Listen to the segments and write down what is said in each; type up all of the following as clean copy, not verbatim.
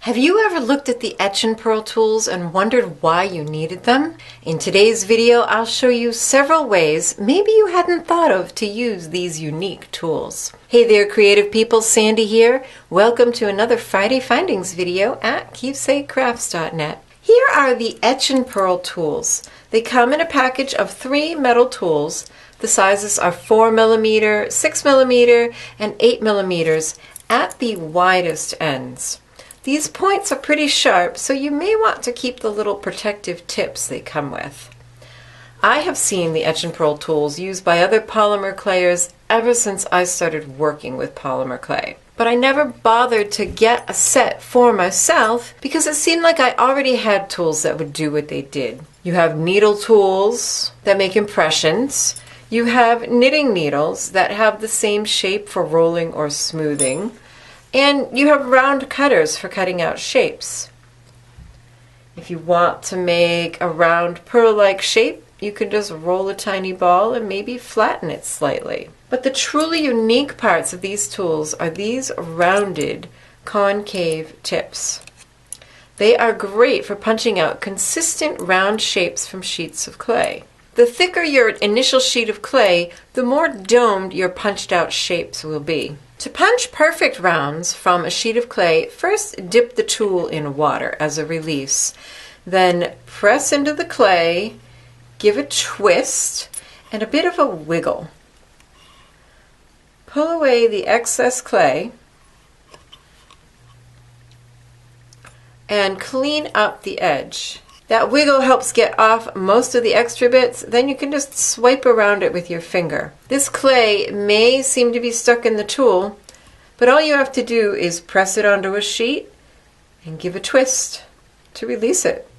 Have you ever looked at the Etch and Pearl tools and wondered why you needed them? In today's video, I'll show you several ways maybe you hadn't thought of to use these unique tools. Hey there, creative people, Sandy here. Welcome to another Friday Findings video at KeepsakeCrafts.net. Here are the Etch and Pearl tools. They come in a package of 3 metal tools. The sizes are 4mm, 6mm, and 8mm at the widest ends. These points are pretty sharp, so you may want to keep the little protective tips they come with. I have seen the Etch and Pearl tools used by other polymer clayers ever since I started working with polymer clay. But I never bothered to get a set for myself because it seemed like I already had tools that would do what they did. You have needle tools that make impressions. You have knitting needles that have the same shape for rolling or smoothing. And you have round cutters for cutting out shapes. If you want to make a round pearl-like shape, you can just roll a tiny ball and maybe flatten it slightly. But the truly unique parts of these tools are these rounded, concave tips. They are great for punching out consistent round shapes from sheets of clay. The thicker your initial sheet of clay, the more domed your punched out shapes will be. To punch perfect rounds from a sheet of clay, first dip the tool in water as a release. Then press into the clay, give a twist, and a bit of a wiggle. Pull away the excess clay and clean up the edge. That wiggle helps get off most of the extra bits, then you can just swipe around it with your finger. This clay may seem to be stuck in the tool, but all you have to do is press it onto a sheet and give a twist to release it.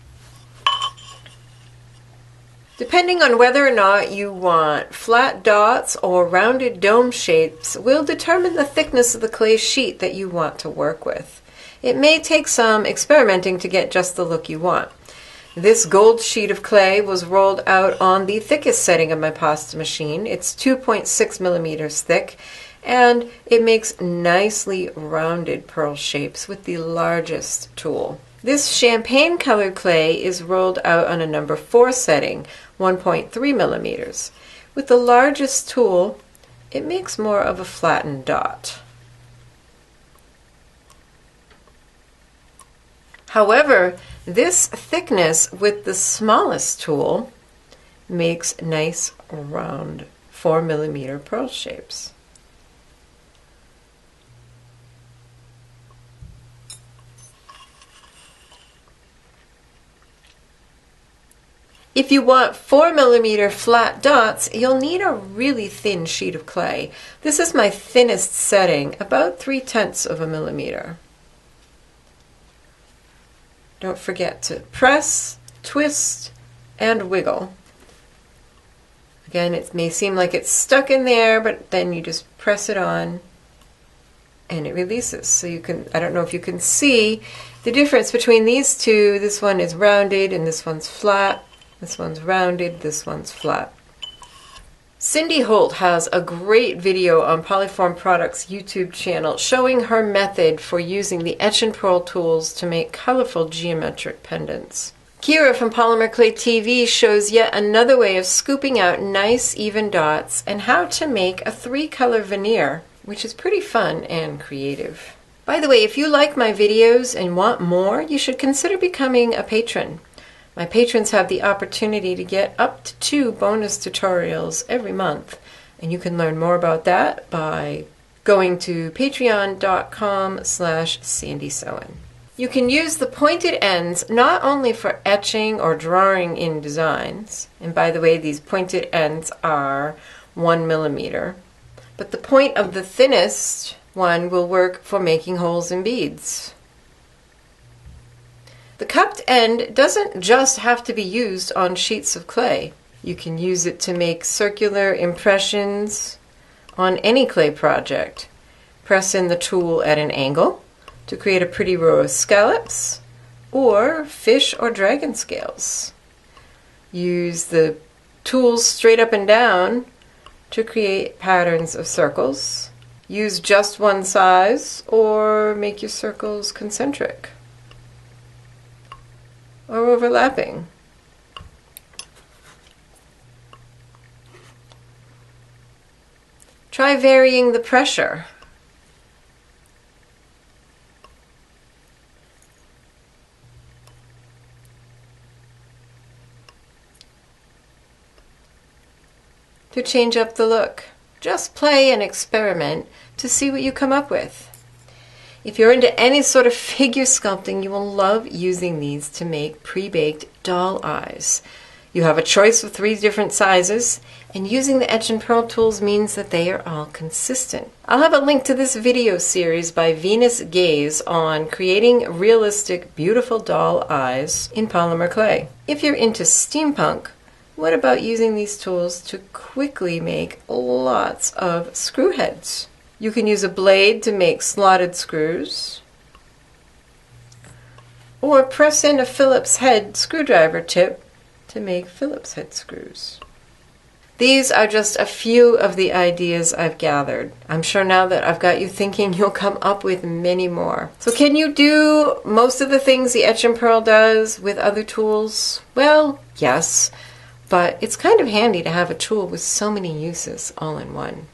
Depending on whether or not you want flat dots or rounded dome shapes will determine the thickness of the clay sheet that you want to work with. It may take some experimenting to get just the look you want. This gold sheet of clay was rolled out on the thickest setting of my pasta machine. It's 2.6mm thick, and it makes nicely rounded pearl shapes with the largest tool. This champagne colored clay is rolled out on a number 4 setting, 1.3mm. With the largest tool, it makes more of a flattened dot. However, this thickness with the smallest tool makes nice round 4mm pearl shapes. If you want 4mm flat dots, you'll need a really thin sheet of clay. This is my thinnest setting, about 3/10 of a millimeter. Don't forget to press, twist, and wiggle. Again, it may seem like it's stuck in there, but then you just press it on and it releases. So you can, I don't know if you can see the difference between these two. This one is rounded and this one's flat. This one's rounded, this one's flat. Cindy Holt has a great video on Polyform Products' YouTube channel showing her method for using the Etch and Pearl tools to make colorful geometric pendants. Kira from Polymer Clay TV shows yet another way of scooping out nice even dots and how to make a 3-color veneer, which is pretty fun and creative. By the way, if you like my videos and want more, you should consider becoming a patron. My patrons have the opportunity to get up to 2 bonus tutorials every month, and you can learn more about that by going to patreon.com/sandysewin. You can use the pointed ends not only for etching or drawing in designs, and by the way, these pointed ends are 1mm, but the point of the thinnest one will work for making holes in beads. The cupped end doesn't just have to be used on sheets of clay. You can use it to make circular impressions on any clay project. Press in the tool at an angle to create a pretty row of scallops or fish or dragon scales. Use the tools straight up and down to create patterns of circles. Use just one size or make your circles concentric. or overlapping. Try varying the pressure. To change up the look. Just play and experiment to see what you come up with. If you're into any sort of figure sculpting, you will love using these to make pre-baked doll eyes. You have a choice of 3 different sizes, and using the Etch and Pearl tools means that they are all consistent. I'll have a link to this video series by Venus Gaze on creating realistic, beautiful doll eyes in polymer clay. If you're into steampunk, what about using these tools to quickly make lots of screw heads? You can use a blade to make slotted screws, or press in a Phillips head screwdriver tip to make Phillips head screws. These are just a few of the ideas I've gathered. I'm sure now that I've got you thinking, you'll come up with many more. So can you do most of the things the Etch and Pearl does with other tools? Well, yes, but it's kind of handy to have a tool with so many uses all in one.